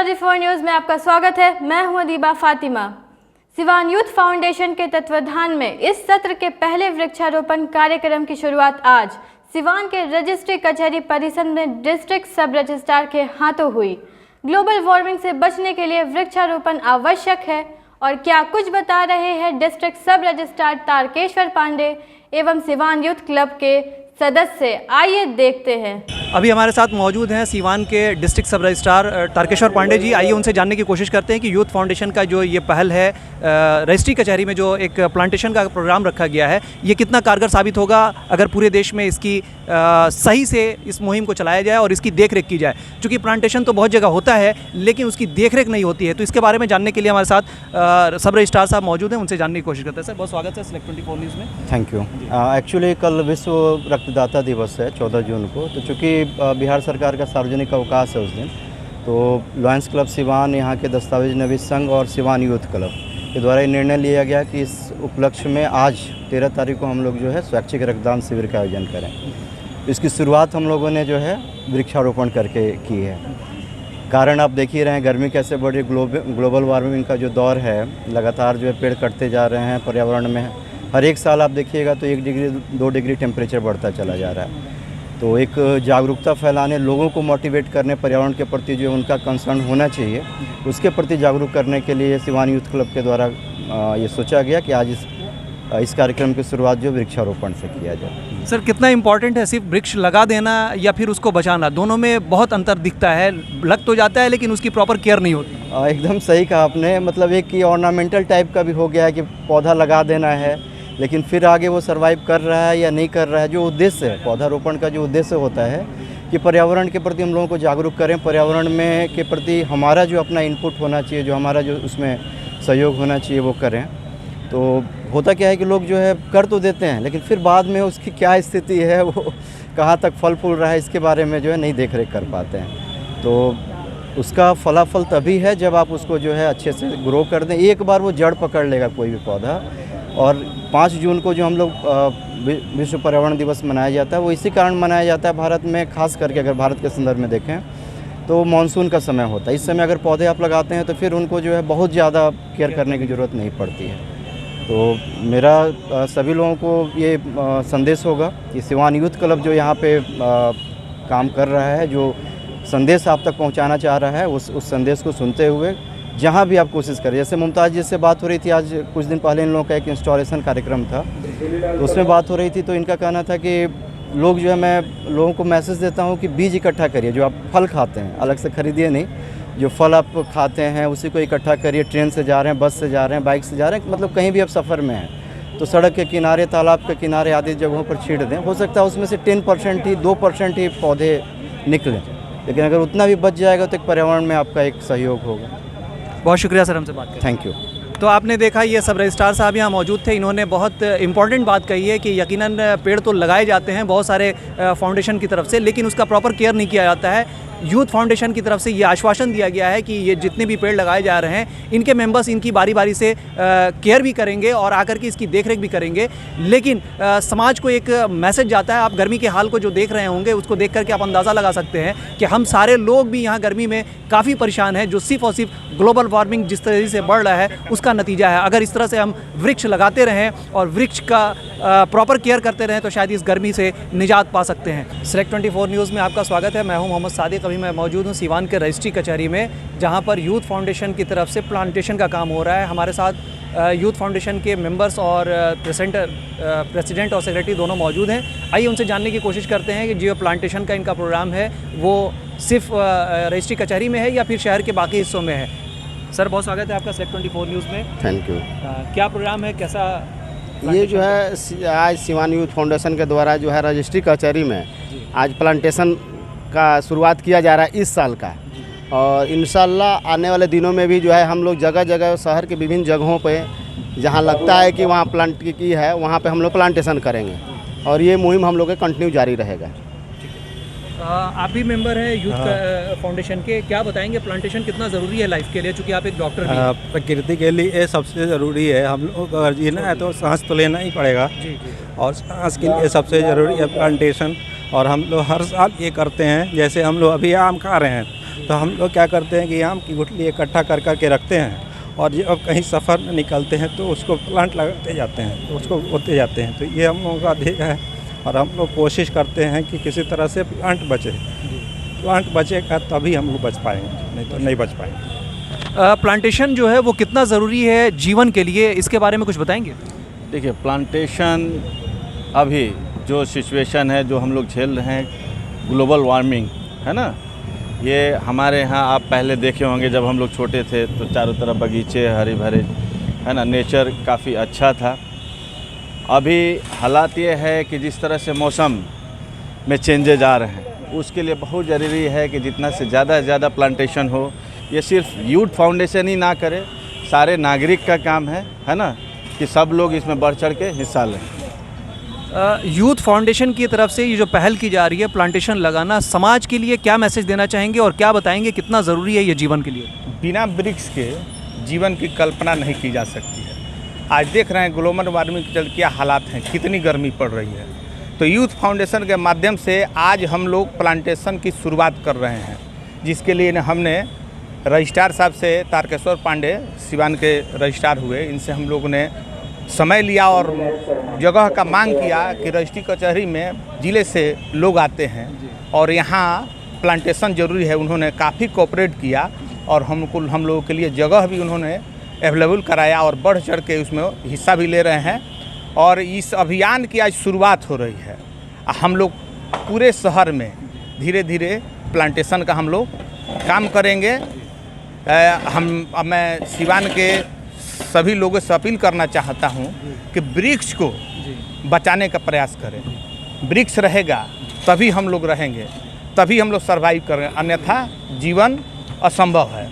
24 news में आपका स्वागत है। मैं हूं अदीबा फातिमा। सिवान यूथ फाउंडेशन के तत्वाधान में इस सत्र के पहले वृक्षारोपण कार्यक्रम की शुरुआत आज सिवान के रजिस्ट्री कचहरी परिसर में डिस्ट्रिक्ट सब रजिस्ट्रार के हाथों हुई। ग्लोबल वार्मिंग से बचने के लिए वृक्षारोपण आवश्यक है, और क्या कुछ बता रहे हैं डिस्ट्रिक्ट सब रजिस्ट्रार तारकेश्वर पांडे एवं सिवान यूथ क्लब के सदस्य, आइए देखते हैं। अभी हमारे साथ मौजूद हैं सिवान के डिस्ट्रिक्ट सब रजिस्ट्रार तारकेश्वर पांडे जी। आइए उनसे जानने की कोशिश करते हैं कि यूथ फाउंडेशन का जो ये पहल है, रजिस्ट्री कचहरी में जो एक प्लांटेशन का प्रोग्राम रखा गया है, ये कितना कारगर साबित होगा अगर पूरे देश में इसकी सही से इस मुहिम को चलाया जाए और इसकी देखरेख की जाए। क्योंकि प्लांटेशन तो बहुत जगह होता है लेकिन उसकी देखरेख नहीं होती है। तो इसके बारे में जानने के लिए हमारे साथ सब रजिस्ट्रार साहब मौजूद हैं, उनसे जानने की कोशिश करते हैं। सर, बहुत स्वागत है सिलेक्ट 24 न्यूज़ में। Thank you. एक्चुअली कल विश्व रक्तदाता दिवस है 14 जून को, तो चूँकि बिहार सरकार का सार्वजनिक अवकाश है उस दिन, तो लॉयंस क्लब सिवान, यहाँ के दस्तावेज नवीस संघ और सिवान यूथ क्लब के द्वारा ये निर्णय लिया गया कि इस उपलक्ष्य में आज 13 तारीख को हम लोग जो है स्वैच्छिक रक्तदान शिविर का आयोजन करें। इसकी शुरुआत हम लोगों ने जो है वृक्षारोपण करके की है। कारण आप देख ही रहे हैं, गर्मी कैसे बढ़ रही, ग्लोबल वार्मिंग का जो दौर है, लगातार जो है पेड़ कटते जा रहे हैं पर्यावरण में। हर एक साल आप देखिएगा तो 1 डिग्री 2 डिग्री टेम्परेचर बढ़ता चला जा रहा है। तो एक जागरूकता फैलाने, लोगों को मोटिवेट करने, पर्यावरण के प्रति जो उनका कंसर्न होना चाहिए उसके प्रति जागरूक करने के लिए सिवान यूथ क्लब के द्वारा ये सोचा गया कि आज इस कार्यक्रम की शुरुआत जो वृक्षारोपण से किया जाए। सर, कितना इम्पोर्टेंट है सिर्फ वृक्ष लगा देना या फिर उसको बचाना? दोनों में बहुत अंतर दिखता है। लग तो जाता है लेकिन उसकी प्रॉपर केयर नहीं होती। एकदम सही कहा आपने। मतलब एक ये ऑर्नामेंटल टाइप का भी हो गया है कि पौधा लगा देना है, लेकिन फिर आगे वो सर्वाइव कर रहा है या नहीं कर रहा है। जो उद्देश्य है पौधारोपण का, जो उद्देश्य होता है कि पर्यावरण के प्रति हम लोगों को जागरूक करें, पर्यावरण में के प्रति हमारा जो अपना इनपुट होना चाहिए, जो हमारा जो उसमें सहयोग होना चाहिए वो करें। तो होता क्या है कि लोग जो है कर तो देते हैं लेकिन फिर बाद में उसकी क्या स्थिति है, वो कहाँ तक फल फूल रहा है, इसके बारे में जो है नहीं देख रेख कर पाते हैं। तो उसका फलाफल तभी है जब आप उसको जो है अच्छे से ग्रो कर दें। एक बार वो जड़ पकड़ लेगा कोई भी पौधा। और 5 जून को जो हम लोग विश्व पर्यावरण दिवस मनाया जाता है, वो इसी कारण मनाया जाता है भारत में, खास करके अगर भारत के संदर्भ में देखें तो मानसून का समय होता है। इस समय अगर पौधे आप लगाते हैं तो फिर उनको जो है बहुत ज़्यादा केयर करने की ज़रूरत नहीं पड़ती है। तो मेरा सभी लोगों को ये संदेश होगा कि सिवान यूथ क्लब जो यहाँ पे काम कर रहा है, जो संदेश आप तक पहुँचाना चाह रहा है, उस संदेश को सुनते हुए जहाँ भी आप कोशिश करें। जैसे मुमताज़ जी से बात हो रही थी, आज कुछ दिन पहले इन लोगों का एक इंस्टॉलेशन कार्यक्रम था, तो उसमें बात हो रही थी, तो इनका कहना था कि लोग जो है, मैं लोगों को मैसेज देता हूँ कि बीज इकट्ठा करिए। जो आप फल खाते हैं अलग से खरीदिए नहीं, जो फल आप खाते हैं उसी को इकट्ठा करिए। ट्रेन से जा रहे हैं, बस से जा रहे हैं, बाइक से जा रहे हैं, मतलब कहीं भी आप सफ़र में हैं तो सड़क के किनारे, तालाब के किनारे आदि जगहों पर छींट दें। हो सकता है उसमें से 10% ही 2% ही पौधे निकलें, लेकिन अगर उतना भी बच जाएगा तो एक पर्यावरण में आपका एक सहयोग होगा। बहुत शुक्रिया सर, हमसे बात करें। Thank you. तो आपने देखा, ये सब रजिस्ट्रार साहब यहाँ मौजूद थे। इन्होंने बहुत इंपॉर्टेंट बात कही है कि यकीनन पेड़ तो लगाए जाते हैं बहुत सारे फाउंडेशन की तरफ से, लेकिन उसका प्रॉपर केयर नहीं किया जाता है। यूथ फाउंडेशन की तरफ से ये आश्वासन दिया गया है कि ये जितने भी पेड़ लगाए जा रहे हैं, इनके मेंबर्स इनकी बारी बारी से केयर भी करेंगे और आकर के इसकी देखरेख भी करेंगे। लेकिन समाज को एक मैसेज जाता है। आप गर्मी के हाल को जो देख रहे होंगे, उसको देख करके आप अंदाज़ा लगा सकते हैं कि हम सारे लोग भी यहाँ गर्मी में काफ़ी परेशान हैं, जो सिर्फ और सिर्फ ग्लोबल वार्मिंग जिस तरह से बढ़ रहा है उसका नतीजा है। अगर इस तरह से हम वृक्ष लगाते रहें और वृक्ष का प्रॉपर केयर करते रहें तो शायद इस गर्मी से निजात पा सकते हैं। सिलेक्ट 24 न्यूज़ में आपका स्वागत है। मैं हूं मोहम्मद सादिक। अभी मैं मौजूद हूं सिवान के रजिस्ट्री कचहरी में, जहां पर यूथ फाउंडेशन की तरफ से प्लांटेशन का काम हो रहा है। हमारे साथ यूथ फाउंडेशन के मेंबर्स और प्रेसिडेंट और सेक्रेटरी दोनों मौजूद हैं। आइए उनसे जानने की कोशिश करते हैं कि जो प्लांटेशन का इनका प्रोग्राम है वो सिर्फ रजिस्ट्री कचहरी में है या फिर शहर के बाकी हिस्सों में है। सर, बहुत स्वागत है आपका सिलेक्ट 24 न्यूज़ में। Thank you. क्या प्रोग्राम है, कैसा? ये जो है आज सिवान यूथ फाउंडेशन के द्वारा जो है रजिस्ट्री कचहरी में आज प्लांटेशन का शुरुआत किया जा रहा है इस साल का, और इंशाल्लाह आने वाले दिनों में भी जो है हम लोग जगह जगह शहर के विभिन्न जगहों पे जहाँ लगता है कि वहाँ प्लांट की है, वहाँ पे हम लोग प्लांटेशन करेंगे और ये मुहिम हम लोग का कंटिन्यू जारी रहेगा। आप भी मेंबर हैं यूथ फाउंडेशन के, क्या बताएंगे प्लांटेशन कितना ज़रूरी है लाइफ के लिए, चूँकि आप एक डॉक्टर भी हैं? प्रकृति के लिए सबसे ज़रूरी है। हम लोग अगर जीना है तो सांस तो लेना ही पड़ेगा। जी। और सांस के लिए सबसे ज़रूरी है प्लांटेशन। और हम लोग हर साल ये करते हैं। जैसे हम लोग अभी आम खा रहे हैं तो हम लोग क्या करते हैं कि आम की गुठली इकट्ठा कर कर के रखते हैं, और जब कहीं सफ़र में निकलते हैं तो उसको प्लांट लगाते जाते हैं, तो उसको बोते जाते हैं। तो ये हम लोगों का ध्येय है, और हम लोग कोशिश करते हैं कि किसी तरह से प्लांट बचे। प्लांट बचेगा तभी हम लोग बच पाएंगे, नहीं तो नहीं बच पाएंगे। प्लांटेशन जो है वो कितना ज़रूरी है जीवन के लिए, इसके बारे में कुछ बताएंगे? देखिए, प्लांटेशन अभी जो सिचुएशन है, जो हम लोग झेल रहे हैं, ग्लोबल वार्मिंग है ना, ये हमारे यहाँ आप पहले देखे होंगे जब हम लोग छोटे थे तो चारों तरफ बगीचे हरे भरे है ना, नेचर काफ़ी अच्छा था। अभी हालात ये है कि जिस तरह से मौसम में चेंजेज आ रहे हैं, उसके लिए बहुत ज़रूरी है कि जितना से ज़्यादा प्लांटेशन हो। ये सिर्फ यूथ फाउंडेशन ही ना करे, सारे नागरिक का काम है ना, कि सब लोग इसमें बढ़ चढ़ के हिस्सा लें। यूथ फाउंडेशन की तरफ से ये जो पहल की जा रही है प्लांटेशन लगाना, समाज के लिए क्या मैसेज देना चाहेंगे और क्या बताएंगे कितना ज़रूरी है ये जीवन के लिए? बिना वृक्ष के जीवन की कल्पना नहीं की जा सकती है। आज देख रहे हैं ग्लोबल वार्मिंग के चलते क्या हालात हैं, कितनी गर्मी पड़ रही है। तो यूथ फाउंडेशन के माध्यम से आज हम लोग प्लांटेशन की शुरुआत कर रहे हैं, जिसके लिए हमने रजिस्ट्रार साहब से, तारकेश्वर पांडे सिवान के रजिस्ट्रार हुए, इनसे हम लोगों ने समय लिया और जगह का मांग किया कि रजिस्ट्री कचहरी में ज़िले से लोग आते हैं और यहाँ प्लांटेशन ज़रूरी है। उन्होंने काफ़ी कोऑपरेट किया और हम लोगों के लिए जगह भी उन्होंने अवेलेबल कराया और बढ़ चढ़ के उसमें हिस्सा भी ले रहे हैं। और इस अभियान की आज शुरुआत हो रही है। हम लोग पूरे शहर में धीरे धीरे प्लांटेशन का हम लोग काम करेंगे। मैं सिवान के सभी लोगों से अपील करना चाहता हूं कि वृक्ष को बचाने का प्रयास करें। वृक्ष रहेगा तभी हम लोग रहेंगे, तभी हम लोग सर्वाइव करेंगे, अन्यथा जीवन असंभव है।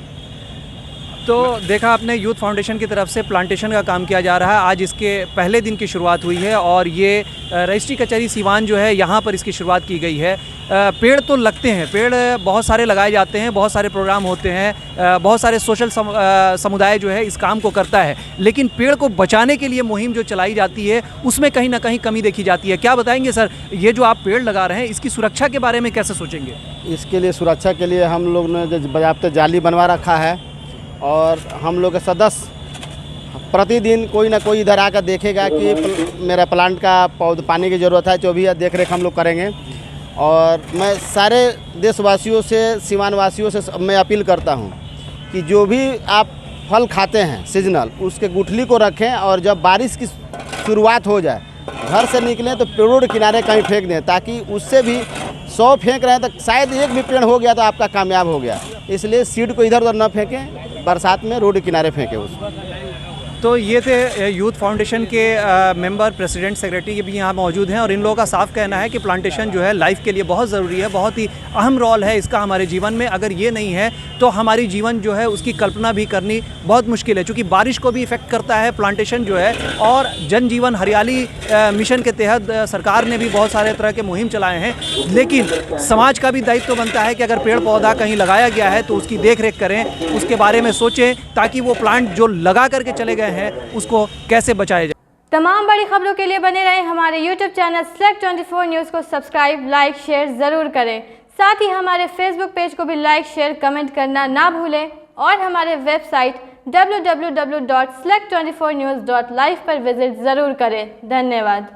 तो देखा आपने, यूथ फाउंडेशन की तरफ से प्लांटेशन का काम किया जा रहा है। आज इसके पहले दिन की शुरुआत हुई है और ये रजिस्ट्री कचहरी सिवान जो है यहाँ पर इसकी शुरुआत की गई है। पेड़ तो लगते हैं, पेड़ बहुत सारे लगाए जाते हैं, बहुत सारे प्रोग्राम होते हैं, बहुत सारे सोशल समुदाय जो है इस काम को करता है, लेकिन पेड़ को बचाने के लिए मुहिम जो चलाई जाती है उसमें कहीं ना कहीं कमी देखी जाती है। क्या बताएंगे सर, ये जो आप पेड़ लगा रहे हैं इसकी सुरक्षा के बारे में कैसे सोचेंगे? इसके लिए सुरक्षा के लिए हम लोग ने जो बाज़ाब्ते जाली बनवा रखा है और हम लोग के सदस्य प्रतिदिन कोई ना कोई इधर आकर देखेगा कि मेरा प्लांट का पौध पानी की ज़रूरत है, जो भी देख रेख हम लोग करेंगे। और मैं सारे देशवासियों से, सिवान वासियों से मैं अपील करता हूं कि जो भी आप फल खाते हैं सीजनल, उसके गुठली को रखें और जब बारिश की शुरुआत हो जाए घर से निकलें तो पेड़ों के किनारे कहीं फेंक दें, ताकि उससे भी 100 फेंक रहे हैं तो शायद एक भी पेड़ हो गया तो आपका कामयाब हो गया। इसलिए सीड को इधर उधर न फेंकें, बरसात में रोड किनारे फेंकें उसको। तो ये थे यूथ फाउंडेशन के मेंबर, प्रेसिडेंट, सेक्रेटरी भी यहाँ मौजूद हैं और इन लोगों का साफ कहना है कि प्लांटेशन जो है लाइफ के लिए बहुत ज़रूरी है, बहुत ही अहम रोल है इसका हमारे जीवन में। अगर ये नहीं है तो हमारी जीवन जो है उसकी कल्पना भी करनी बहुत मुश्किल है, क्योंकि बारिश को भी इफ़ेक्ट करता है प्लांटेशन जो है। और जन जीवन हरियाली मिशन के तहत सरकार ने भी बहुत सारे तरह के मुहिम चलाए हैं, लेकिन समाज का भी दायित्व बनता है कि अगर पेड़ पौधा कहीं लगाया गया है तो उसकी देख रेख करें, उसके बारे में सोचें, ताकि वो प्लांट जो लगा करके चले गए हैं उसको कैसे बचाया जाए। तमाम बड़ी खबरों के लिए बने रहें हमारे YouTube चैनल SELECT24 न्यूज़ को सब्सक्राइब, लाइक, शेयर ज़रूर करें। साथ ही हमारे Facebook पेज को भी लाइक, शेयर, कमेंट करना ना भूलें और हमारे वेबसाइट www.select24news.live पर विजिट ज़रूर करें। धन्यवाद।